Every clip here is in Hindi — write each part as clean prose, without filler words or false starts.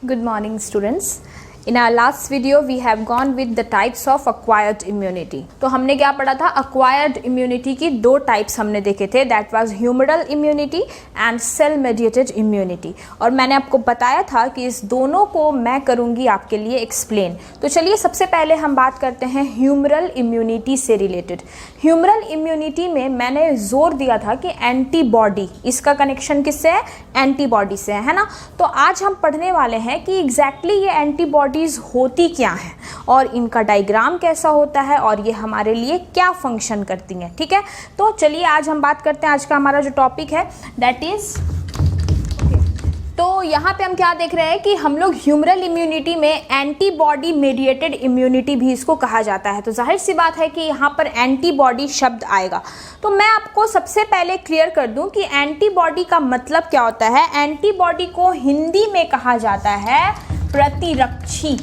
Good morning, students. In our last video, we have gone with the types of acquired immunity. तो हमने क्या पढ़ा था? Acquired immunity की दो types हमने देखे थे. That was humoral immunity and cell-mediated immunity. और मैंने आपको बताया था कि इस दोनों को मैं करूँगी आपके लिए explain. तो चलिए सबसे पहले हम बात करते हैं humoral immunity से related. Humoral immunity में मैंने जोर दिया था कि antibody, इसका connection किससे है? Antibody से है ना? तो आज हम पढ़ने वाले हैं कि exactly ये antibody होती क्या है और इनका डायग्राम कैसा होता है और ये हमारे लिए क्या फंक्शन करती हैं. ठीक है, तो चलिए आज हम बात करते हैं. आज का हमारा जो टॉपिक है दैट इज तो यहाँ पे हम क्या देख रहे हैं कि हम लोग ह्यूमरल इम्यूनिटी में एंटीबॉडी मेडिएटेड इम्यूनिटी भी इसको कहा जाता है. तो जाहिर सी बात है कि यहाँ पर एंटीबॉडी शब्द आएगा. तो मैं आपको सबसे पहले क्लियर कर दूं कि एंटीबॉडी का मतलब क्या होता है. एंटीबॉडी को हिंदी में कहा जाता है प्रतिरक्षी.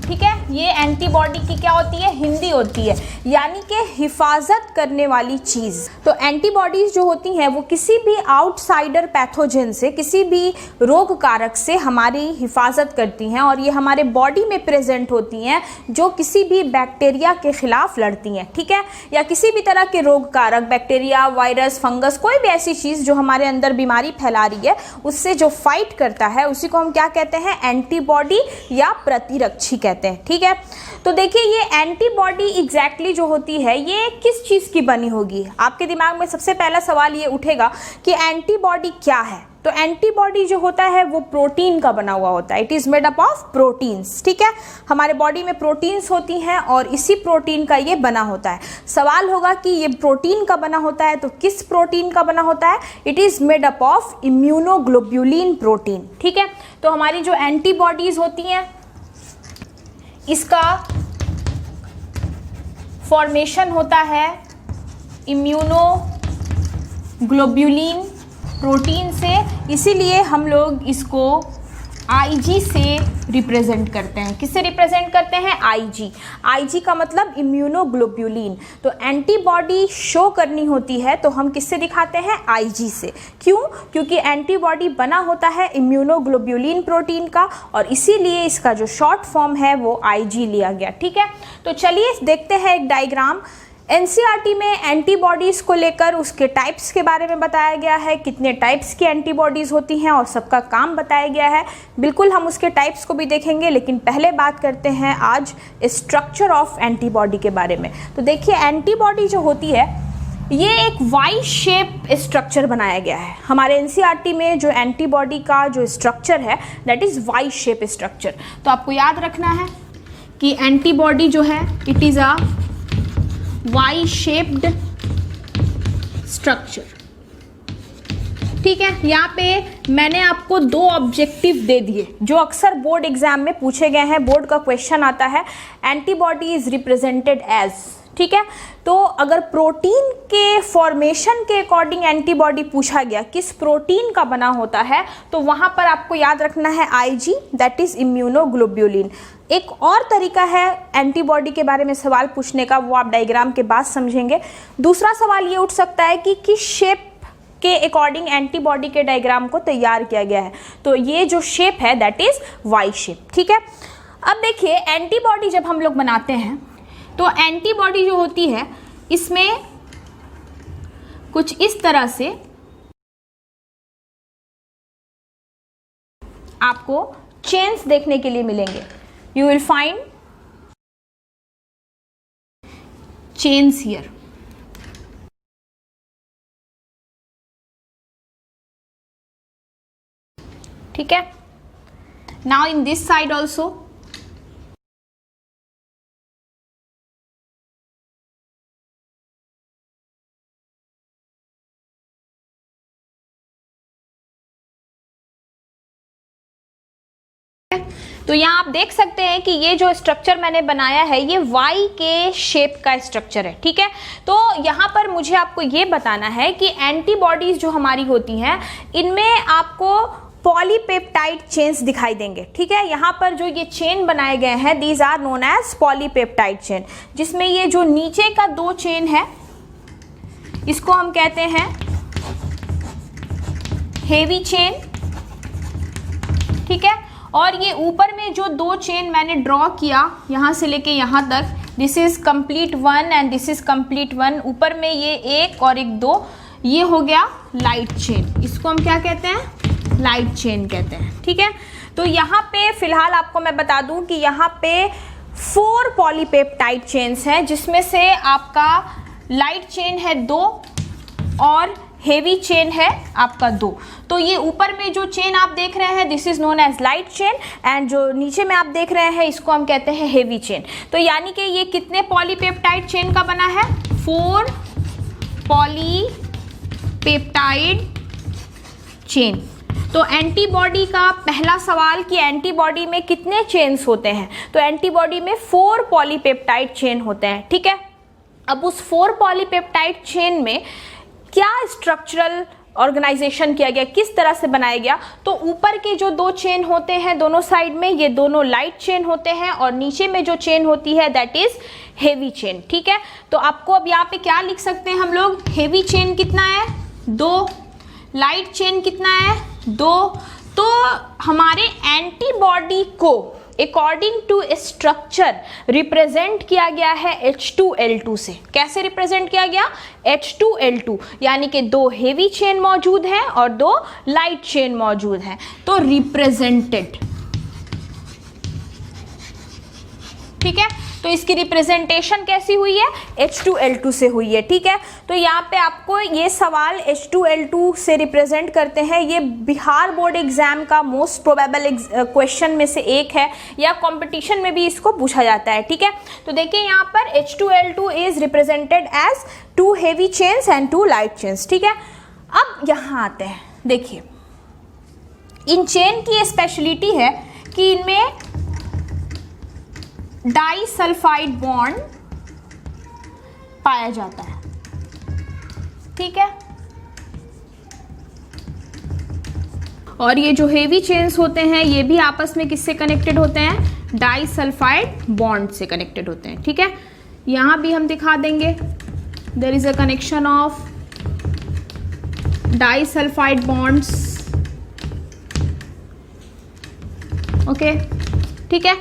ठीक है, ये एंटीबॉडी की क्या होती है? हिंदी होती है, यानी कि हिफाजत करने वाली चीज़. तो एंटीबॉडीज जो होती हैं वो किसी भी आउटसाइडर पैथोजन से, किसी भी रोग कारक से हमारी हिफाजत करती हैं और ये हमारे बॉडी में प्रेजेंट होती हैं जो किसी भी बैक्टीरिया के खिलाफ लड़ती हैं. ठीक है, या किसी भी तरह के रोग कारक, बैक्टीरिया, वायरस, फंगस, कोई भी ऐसी चीज़ जो हमारे अंदर बीमारी फैला रही है उससे जो फाइट करता है उसी को हम क्या कहते हैं? एंटीबॉडी या प्रतिरक्षी कहते हैं. ठीक है, तो देखिए ये एंटीबॉडी एग्जैक्टली जो होती है ये किस चीज की बनी होगी? आपके दिमाग में सबसे पहला सवाल ये उठेगा कि एंटीबॉडी क्या है. तो एंटीबॉडी जो होता है वो प्रोटीन का बना हुआ होता है. It is made up of proteins. ठीक है, हमारे बॉडी में प्रोटीन्स होती हैं और इसी प्रोटीन का ये बना होता है. सवाल होगा कि ये प्रोटीन का बना होता है तो किस प्रोटीन का बना होता है? It is made up of immunoglobulin protein. ठीक है, तो हमारी जो एंटीबॉडीज होती हैं इसका फॉर्मेशन होता है इम्यूनोग्लोब्युलिन प्रोटीन से. इसीलिए हम लोग इसको आईजी से रिप्रेजेंट करते हैं. किससे रिप्रेजेंट करते हैं? आईजी. आईजी का मतलब इम्यूनोग्लोब्युलिन. तो एंटीबॉडी शो करनी होती है तो हम किससे दिखाते हैं? आईजी से. क्यों? क्योंकि एंटीबॉडी बना होता है इम्यूनोग्लोब्युलिन प्रोटीन का और इसीलिए इसका जो शॉर्ट फॉर्म है वो आईजी लिया गया. ठीक है, तो चलिए देखते हैं एक डायग्राम. एनसीईआरटी में एंटीबॉडीज़ को लेकर उसके टाइप्स के बारे में बताया गया है, कितने टाइप्स की एंटीबॉडीज़ होती हैं और सबका काम बताया गया है. बिल्कुल हम उसके टाइप्स को भी देखेंगे, लेकिन पहले बात करते हैं आज स्ट्रक्चर ऑफ एंटीबॉडी के बारे में. तो देखिए एंटीबॉडी जो होती है ये एक वाई शेप स्ट्रक्चर बनाया गया है. हमारे एनसीईआरटी में जो एंटीबॉडी का जो स्ट्रक्चर है that is Y shape structure. तो आपको याद रखना है कि एंटीबॉडी जो है it is a Y shaped structure. ठीक है, यहाँ पे मैंने आपको दो ऑब्जेक्टिव दे दिए जो अक्सर बोर्ड एग्जाम में पूछे गए हैं. बोर्ड का क्वेश्चन आता है एंटीबॉडी इज रिप्रेजेंटेड एज. ठीक है, तो अगर प्रोटीन के फॉर्मेशन के अकॉर्डिंग एंटीबॉडी पूछा गया किस प्रोटीन का बना होता है तो वहाँ पर आपको याद रखना है आईजी, दैट इज इम्यूनोग्लोब्युलिन. एक और तरीका है एंटीबॉडी के बारे में सवाल पूछने का, वो आप डायग्राम के बाद समझेंगे. दूसरा सवाल ये उठ सकता है कि किस शेप के अकॉर्डिंग एंटीबॉडी के डायग्राम को तैयार किया गया है. तो ये जो शेप है दैट इज वाई शेप. ठीक है, अब देखिए एंटीबॉडी जब हम लोग बनाते हैं तो एंटीबॉडी जो होती है इसमें कुछ इस तरह से आपको चेन्स देखने के लिए मिलेंगे. You will find chains here. ठीक है, now in this side also तो यहाँ आप देख सकते हैं कि ये जो स्ट्रक्चर मैंने बनाया है ये वाई के शेप का स्ट्रक्चर है. ठीक है, तो यहाँ पर मुझे आपको ये बताना है कि एंटीबॉडीज जो हमारी होती हैं इनमें आपको पॉलीपेप्टाइड चेन्स दिखाई देंगे. ठीक है, यहाँ पर जो ये चेन बनाए गए हैं these are known as polypeptide chain, जिसमें ये जो नीचे का दो चेन है इसको हम कहते हैं हेवी चेन. ठीक है, और ये ऊपर में जो 2 चेन मैंने ड्रॉ किया यहाँ से लेके यहाँ तक, this is complete 1 and this is complete 1, ऊपर में ये 1 और एक 2, ये हो गया लाइट चेन। इसको हम क्या कहते हैं? लाइट चेन कहते हैं। ठीक है, तो यहाँ पे फिलहाल आपको मैं बता दूं कि यहाँ पे 4 पॉलीपेप्टाइड चेन्स हैं, जिसमें से आपका लाइट चेन है 2 और हेवी चेन है आपका 2। तो ये ऊपर में जो चेन आप देख रहे हैं this is known as light chain, and जो नीचे में आप देख रहे हैं इसको हम कहते हैं हेवी चेन। तो यानी कि ये कितने पॉलीपेप्टाइड चेन का बना है? 4 पॉलीपेप्टाइड चेन। तो एंटीबॉडी का पहला सवाल कि एंटीबॉडी में कितने चेन्स होते हैं, तो एंटीबॉडी में 4 पॉलीपेप्टाइड चेन होते हैं। ठीक है, अब उस 4 पॉलीपेप्टाइड चेन में क्या स्ट्रक्चरल ऑर्गेनाइजेशन किया गया, किस तरह से बनाया गया? तो ऊपर के जो 2 चेन होते हैं दोनों साइड में, ये दोनों लाइट चेन होते हैं, और नीचे में जो चेन होती है दैट इज हेवी चेन। ठीक है, तो आपको अब यहाँ पे क्या लिख सकते हैं हम लोग? हेवी चेन कितना है? 2। लाइट चेन कितना है? 2। तो हमारे एंटीबॉडी को अकॉर्डिंग टू स्ट्रक्चर रिप्रेजेंट किया गया है H2L2 से। कैसे रिप्रेजेंट किया गया? H2L2, यानी कि 2 हेवी चेन मौजूद हैं और 2 लाइट चेन मौजूद हैं, तो रिप्रेजेंटेड। ठीक है, तो इसकी रिप्रेजेंटेशन कैसी हुई है? H2L2 से हुई है। ठीक है, तो यहाँ पे आपको ये सवाल H2L2 से रिप्रेजेंट करते हैं, ये बिहार बोर्ड एग्जाम का मोस्ट प्रोबेबल क्वेश्चन में से एक है, या कंपटीशन में भी इसको पूछा जाता है। ठीक है, तो देखिए यहाँ पर H2L2 is represented as 2 heavy chains and 2 light chains. ठीक है, अब यहाँ आते हैं, देखिए इन चेन की स्पेशलिटी है कि इनमें डाइसल्फाइड बॉन्ड पाया जाता है। ठीक है, और ये जो हेवी चेन्स होते हैं ये भी आपस में किससे कनेक्टेड होते हैं? डाइसल्फाइड बॉन्ड से कनेक्टेड होते हैं। ठीक है, यहां भी हम दिखा देंगे there is a connection of disulphide bonds. Okay, ठीक है,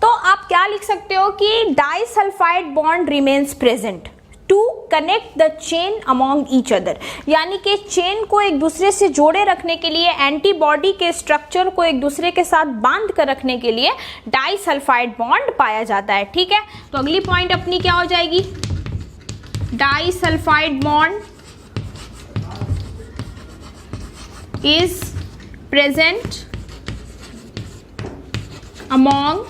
तो आप क्या लिख सकते हो कि disulphide bond remains present to connect the chain among each other, यानी कि चेन को एक दूसरे से जोड़े रखने के लिए, एंटीबॉडी के स्ट्रक्चर को एक दूसरे के साथ बांध कर रखने के लिए डाइसल्फाइड बॉन्ड पाया जाता है। ठीक है, तो अगली पॉइंट अपनी क्या हो जाएगी? Disulphide bond is present among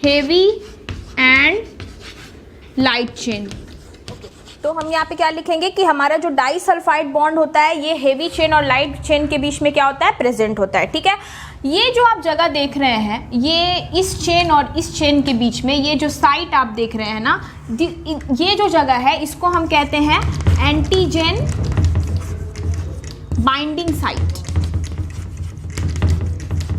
heavy and light chain. तो हम यहाँ पे क्या लिखेंगे कि हमारा जो डाइसल्फाइड बॉन्ड होता है ये हेवी चेन और लाइट चेन के बीच में क्या होता है? प्रेजेंट होता है। ठीक है, ये जो आप जगह देख रहे हैं, ये इस चेन और इस चेन के बीच में ये जो साइट आप देख रहे हैं ना, ये जो जगह है इसको हम कहते हैं antigen binding site.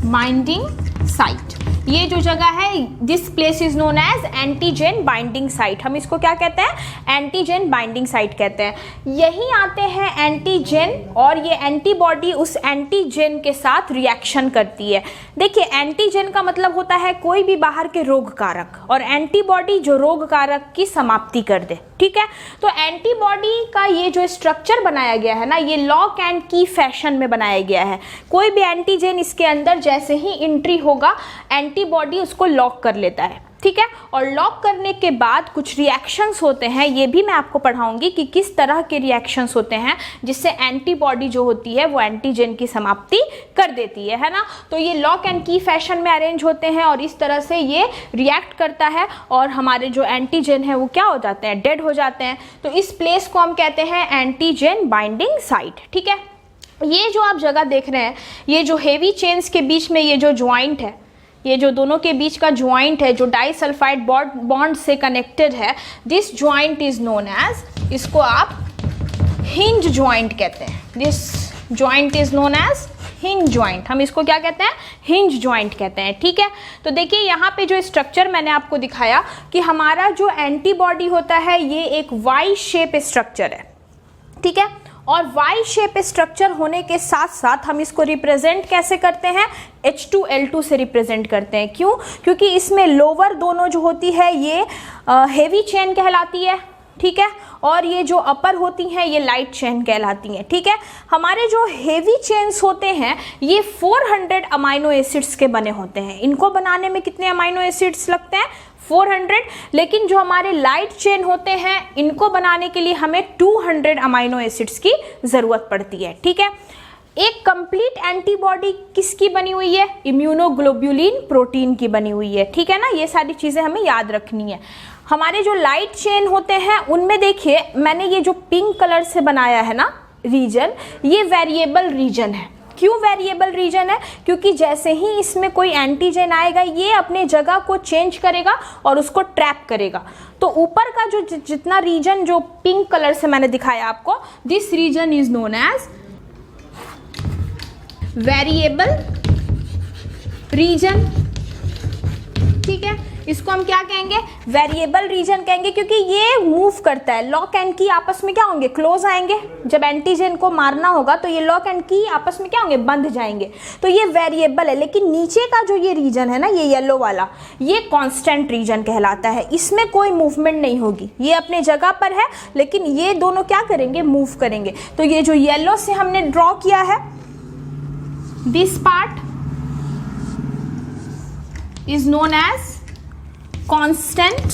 Binding site, ये जो जगह है this place is known as antigen binding site. हम इसको क्या कहते हैं? एंटीजन बाइंडिंग साइट कहते हैं। यही आते हैं एंटीजन, और ये एंटीबॉडी उस एंटीजन के साथ रिएक्शन करती है। देखिए, एंटीजन का मतलब होता है कोई भी बाहर के रोग कारक, और एंटीबॉडी जो रोग कारक की समाप्ति कर दे। ठीक है, तो एंटीबॉडी का ये जो स्ट्रक्चर बनाया गया है ना, ये लॉक एंड की फैशन में बनाया गया है। कोई भी एंटीजन इसके अंदर जैसे ही एंट्री होगा, एंटीबॉडी उसको लॉक कर लेता है। ठीक है, और लॉक करने के बाद कुछ रिएक्शंस होते हैं, ये भी मैं आपको पढ़ाऊंगी कि किस तरह के रिएक्शंस होते हैं जिससे एंटीबॉडी जो होती है वो एंटीजन की समाप्ति कर देती है ना। तो ये लॉक एंड की फैशन में अरेंज होते हैं और इस तरह से ये रिएक्ट करता है और हमारे जो एंटीजन है वो क्या हो जाते हैं? डेड हो जाते हैं। तो इस प्लेस को हम कहते हैं एंटीजन बाइंडिंग साइट। ठीक है, ये जो आप जगह देख रहे हैं, ये जो हेवी चेन्स के बीच में ये जो ज्वाइंट है, ये जो दोनों के बीच का ज्वाइंट है जो डाइसल्फाइड बॉन्ड से कनेक्टेड है, this joint is known as, इसको आप हिंज ज्वाइंट कहते हैं। This joint is known as hinge joint. हम इसको क्या कहते हैं? हिंज ज्वाइंट कहते हैं। ठीक है, तो देखिए यहाँ पे जो स्ट्रक्चर मैंने आपको दिखाया कि हमारा जो एंटीबॉडी होता है ये एक वाई शेप स्ट्रक्चर है। ठीक है, और वाई शेप स्ट्रक्चर होने के साथ साथ हम इसको रिप्रेजेंट कैसे करते हैं, H2L2 से रिप्रेजेंट करते हैं। क्यों? क्योंकि इसमें लोअर दोनों जो होती है ये हेवी चेन कहलाती है, ठीक है, और ये जो अपर होती हैं ये लाइट चेन कहलाती हैं, ठीक है। हमारे जो हेवी चेन्स होते हैं ये 400 अमाइनो एसिड्स के बने होते हैं। इनको बनाने में कितने अमाइनो एसिड्स लगते हैं, 400। लेकिन जो हमारे लाइट चेन होते हैं इनको बनाने के लिए हमें 200 अमाइनो एसिड्स की ज़रूरत पड़ती है, ठीक है। एक कंप्लीट एंटीबॉडी किसकी बनी हुई है, इम्यूनोग्लोब्युलिन प्रोटीन की बनी हुई है, ठीक है ना। ये सारी चीज़ें हमें याद रखनी है। हमारे जो लाइट चेन होते हैं उनमें देखिए मैंने ये जो पिंक कलर से बनाया है ना रीजन, ये वेरिएबल रीजन है। क्यों वेरिएबल रीजन है? क्योंकि जैसे ही इसमें कोई एंटीजन आएगा ये अपने जगह को चेंज करेगा और उसको ट्रैप करेगा। तो ऊपर का जो जितना रीजन जो पिंक कलर से मैंने दिखाया आपको, this region is known as variable region, ठीक है। इसको हम क्या कहेंगे, वेरिएबल रीजन कहेंगे, क्योंकि ये मूव करता है। लॉक एंड की आपस में क्या होंगे, क्लोज आएंगे। जब एंटीजन को मारना होगा तो ये लॉक एंड की आपस में क्या होंगे, बंद जाएंगे। तो ये वेरिएबल है। लेकिन नीचे का जो ये रीजन है ना, ये येलो वाला, ये कांस्टेंट रीजन कहलाता है। इसमें कोई मूवमेंट नहीं होगी, ये अपने जगह पर है, लेकिन ये दोनों क्या करेंगे, मूव करेंगे। तो ये जो येलो से हमने ड्रॉ किया है, this part is known as constant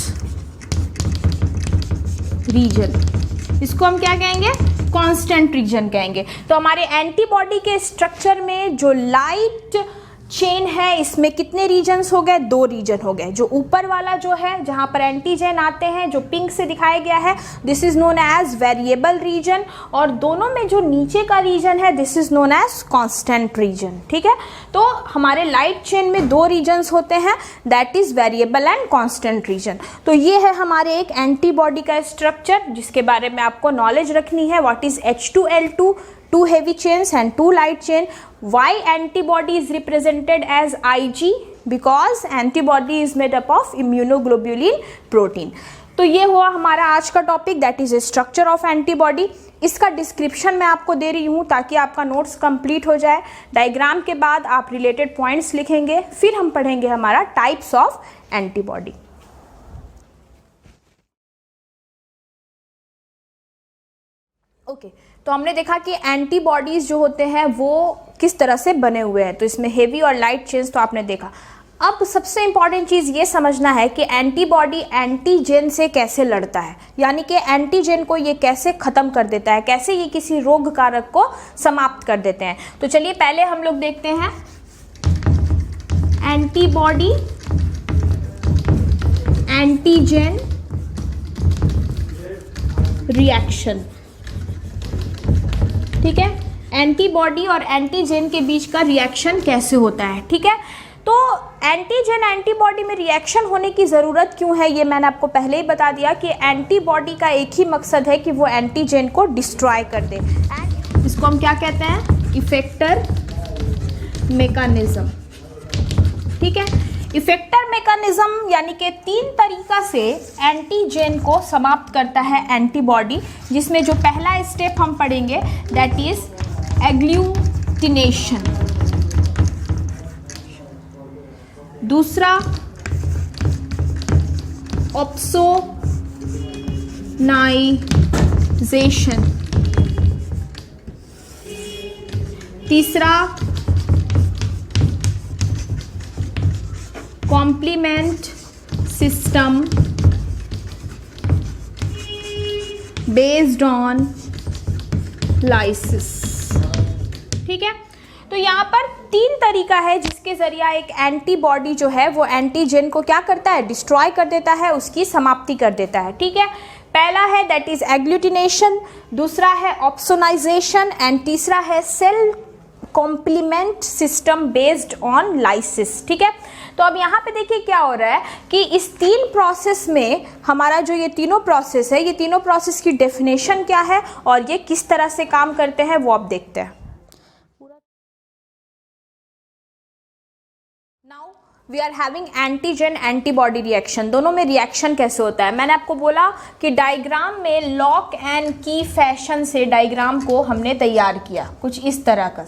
region. इसको हम क्या कहेंगे, कांस्टेंट रीजन कहेंगे। तो हमारे एंटीबॉडी के स्ट्रक्चर में जो लाइट चेन है इसमें कितने रीजन्स हो गए, 2 रीजन हो गए। जो ऊपर वाला जो है जहां पर एंटीजन आते हैं, जो पिंक से दिखाया गया है, this is known as variable region. और दोनों में जो नीचे का रीजन है, this is known as constant region, ठीक है। तो हमारे लाइट चेन में 2 रीजन्स होते हैं, that is variable and constant region. तो ये है हमारे एक एंटीबॉडी का स्ट्रक्चर जिसके बारे में आपको नॉलेज रखनी है। What is H2L2, 2 heavy chains and 2 light chain. Why antibody is represented as Ig? Because antibody is made up of immunoglobulin protein. तो ये हुआ हमारा आज का topic, that is structure of antibody. इसका डिस्क्रिप्शन मैं आपको दे रही हूँ ताकि आपका नोट्स कंप्लीट हो जाए। डायग्राम के बाद आप रिलेटेड पॉइंट्स लिखेंगे, फिर हम पढ़ेंगे हमारा टाइप्स ऑफ एंटीबॉडी। ओके, तो हमने देखा कि एंटीबॉडीज जो होते हैं वो किस तरह से बने हुए हैं। तो इसमें हेवी और लाइट चेन्स तो आपने देखा। अब सबसे इंपॉर्टेंट चीज़ ये समझना है कि एंटीबॉडी एंटीजन से कैसे लड़ता है, यानी कि एंटीजन को ये कैसे ख़त्म कर देता है, कैसे ये किसी रोग कारक को समाप्त कर देते हैं। तो चलिए पहले हम लोग देखते हैं एंटीबॉडी एंटीजन रिएक्शन, ठीक है। एंटीबॉडी और एंटीजन के बीच का रिएक्शन कैसे होता है, ठीक है। तो एंटीजन एंटीबॉडी में रिएक्शन होने की ज़रूरत क्यों है, ये मैंने आपको पहले ही बता दिया कि एंटीबॉडी का एक ही मकसद है कि वो एंटीजन को डिस्ट्रॉय कर दे। इसको हम क्या कहते हैं, इफेक्टर मैकेनिज्म, ठीक है। इफेक्टर मैकेनिज्म यानी कि 3 तरीका से एंटीजन को समाप्त करता है एंटीबॉडी, जिसमें जो पहला स्टेप हम पढ़ेंगे दैट इज एग्लूटिनेशन, दूसरा ऑप्सोनाइजेशन, तीसरा complement system based on lysis, ठीक है। तो यहाँ पर 3 तरीका है जिसके जरिए एक एंटीबॉडी जो है वो एंटीजन को क्या करता है, डिस्ट्रॉय कर देता है, उसकी समाप्ति कर देता है, ठीक है। पहला है दैट इज एग्लूटिनेशन, दूसरा है ऑप्सोनाइजेशन एंड तीसरा है cell complement system based on lysis, ठीक है। तो अब यहाँ पे देखिए क्या हो रहा है कि इस 3 प्रोसेस में हमारा जो ये तीनों प्रोसेस है, ये तीनों प्रोसेस की डेफिनेशन क्या है और ये किस तरह से काम करते हैं वो आप देखते हैं। Now we are having antigen antibody reaction, दोनों में रिएक्शन कैसे होता है। मैंने आपको बोला कि डायग्राम में लॉक एंड की फैशन से डायग्राम को हमने तैयार किया, कुछ इस तरह का,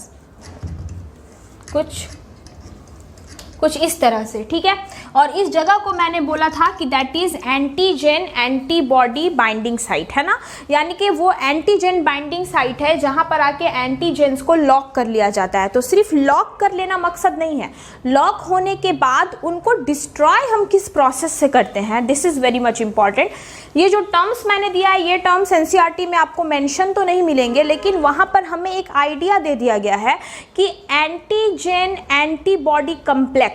कुछ इस तरह से, ठीक है। और इस जगह को मैंने बोला था कि that is antigen antibody binding site, है ना, यानी कि वो एंटीजन बाइंडिंग साइट है जहां पर आके एंटीजेंस को लॉक कर लिया जाता है। तो सिर्फ लॉक कर लेना मकसद नहीं है, लॉक होने के बाद उनको डिस्ट्रॉय हम किस प्रोसेस से करते हैं, this is very much important. ये जो टर्म्स मैंने दिया है, ये टर्म्स एनसीईआरटी में आपको मेंशन तो नहीं मिलेंगे, लेकिन वहां पर हमें एक आइडिया दे दिया गया है कि एंटीजन एंटीबॉडी कम्प्लेक्स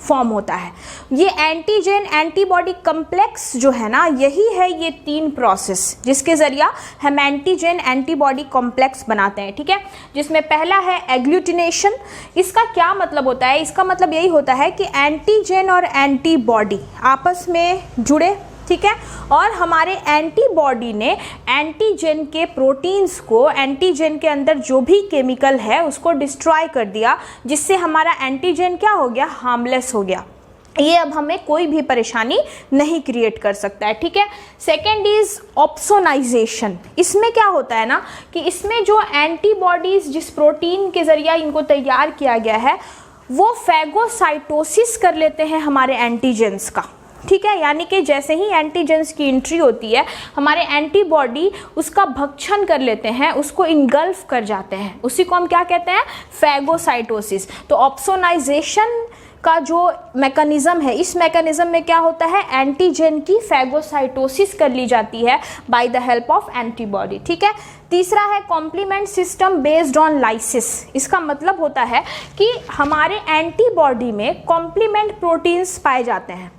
फॉर्म होता है। ये एंटीजन एंटीबॉडी कम्प्लेक्स जो है ना, यही है ये 3 प्रोसेस जिसके जरिया हम एंटीजन एंटीबॉडी कॉम्प्लेक्स बनाते हैं, ठीक है। जिसमें पहला है एग्लूटिनेशन। इसका क्या मतलब होता है, इसका मतलब यही होता है कि एंटीजन और एंटीबॉडी आपस में जुड़े, ठीक है, और हमारे एंटीबॉडी ने एंटीजन के प्रोटीन्स को, एंटीजन के अंदर जो भी केमिकल है उसको डिस्ट्रॉय कर दिया, जिससे हमारा एंटीजन क्या हो गया, हार्मलेस हो गया। ये अब हमें कोई भी परेशानी नहीं क्रिएट कर सकता है, ठीक है। Second is opsonisation. इसमें क्या होता है ना कि इसमें जो एंटीबॉडीज जिस प्रोटीन के जरिए इनको तैयार किया गया है वो फैगोसाइटोसिस कर लेते हैं हमारे एंटीजेंस का, ठीक है। यानी कि जैसे ही एंटीजेंस की एंट्री होती है, हमारे एंटीबॉडी उसका भक्षण कर लेते हैं, उसको इनगल्फ कर जाते हैं, उसी को हम क्या कहते हैं, फैगोसाइटोसिस। तो ऑप्सोनाइजेशन का जो मैकेनिज्म है, इस मैकेनिज्म में क्या होता है, एंटीजन की फैगोसाइटोसिस कर ली जाती है by the help of antibody, ठीक है। तीसरा है complement system based on lysis. इसका मतलब होता है कि हमारे एंटीबॉडी में कॉम्प्लीमेंट प्रोटीन्स पाए जाते हैं।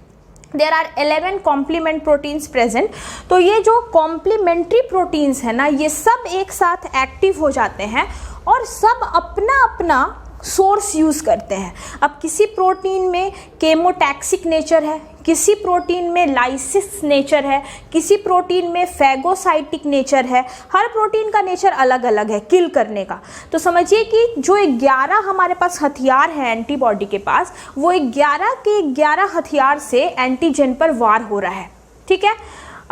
There are 11 complement proteins present. तो ये जो कॉम्प्लीमेंट्री प्रोटीन्स है ना, ये सब एक साथ एक्टिव हो जाते हैं और सब अपना अपना सोर्स यूज करते हैं। अब किसी प्रोटीन में केमोटैक्सिक नेचर है, किसी प्रोटीन में लाइसिस नेचर है, किसी प्रोटीन में फैगोसाइटिक नेचर है। हर प्रोटीन का नेचर अलग अलग है किल करने का। तो समझिए कि जो 11 हमारे पास हथियार है एंटीबॉडी के पास, वो 11 के 11 हथियार से एंटीजन पर वार हो रहा है, ठीक है।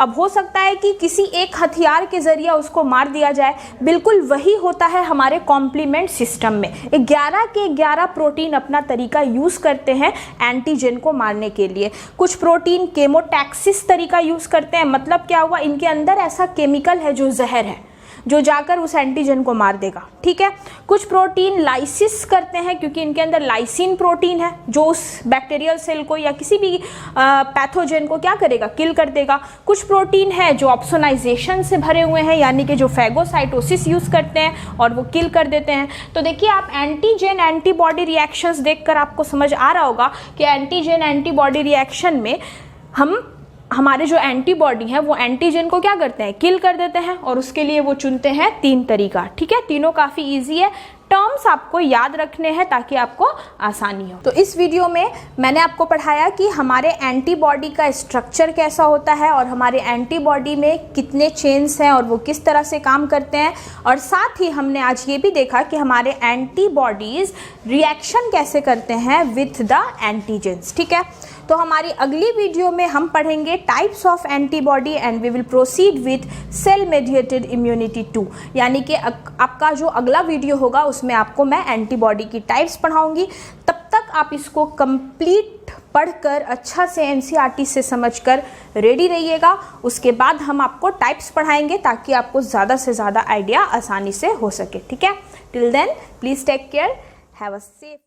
अब हो सकता है कि किसी एक हथियार के जरिए उसको मार दिया जाए, बिल्कुल वही होता है हमारे कॉम्प्लीमेंट सिस्टम में। 11 के 11 प्रोटीन अपना तरीका यूज़ करते हैं एंटीजन को मारने के लिए। कुछ प्रोटीन केमोटैक्सिस तरीका यूज़ करते हैं, मतलब क्या हुआ, इनके अंदर ऐसा केमिकल है जो जहर है, जो जाकर उस एंटीजन को मार देगा, ठीक है। कुछ प्रोटीन लाइसिस करते हैं क्योंकि इनके अंदर लाइसिन प्रोटीन है जो उस बैक्टीरियल सेल को या किसी भी पैथोजन को क्या करेगा, किल कर देगा। कुछ प्रोटीन है जो ऑप्सोनाइजेशन से भरे हुए हैं, यानी कि जो फैगोसाइटोसिस यूज करते हैं और वो किल कर देते हैं। तो देखिए आप एंटीजन एंटीबॉडी रिएक्शंस देखकर आपको समझ आ रहा होगा कि एंटीजन एंटीबॉडी रिएक्शन में हमारे जो एंटीबॉडी हैं वो एंटीजन को क्या करते हैं, किल कर देते हैं, और उसके लिए वो चुनते हैं 3 तरीका, ठीक है। तीनों काफ़ी इजी है, टर्म्स आपको याद रखने हैं ताकि आपको आसानी हो। तो इस वीडियो में मैंने आपको पढ़ाया कि हमारे एंटीबॉडी का स्ट्रक्चर कैसा होता है और हमारे एंटीबॉडी में कितने चेन्स हैं और वो किस तरह से काम करते हैं, और साथ ही हमने आज ये भी देखा कि हमारे एंटीबॉडीज रिएक्शन कैसे करते हैं विथ द एंटीजेंस, ठीक है। तो हमारी अगली वीडियो में हम पढ़ेंगे types of antibody and we will proceed with cell mediated immunity 2, यानी कि आपका जो अगला वीडियो होगा उसमें आपको मैं एंटीबॉडी की टाइप्स पढ़ाऊंगी। तब तक आप इसको कंप्लीट पढ़कर अच्छा से एनसीईआरटी से समझकर रेडी रहिएगा। उसके बाद हम आपको टाइप्स पढ़ाएंगे ताकि आपको ज़्यादा से ज़्यादा आइडिया आसानी से हो सके, ठीक है। Till then please take care, have a safe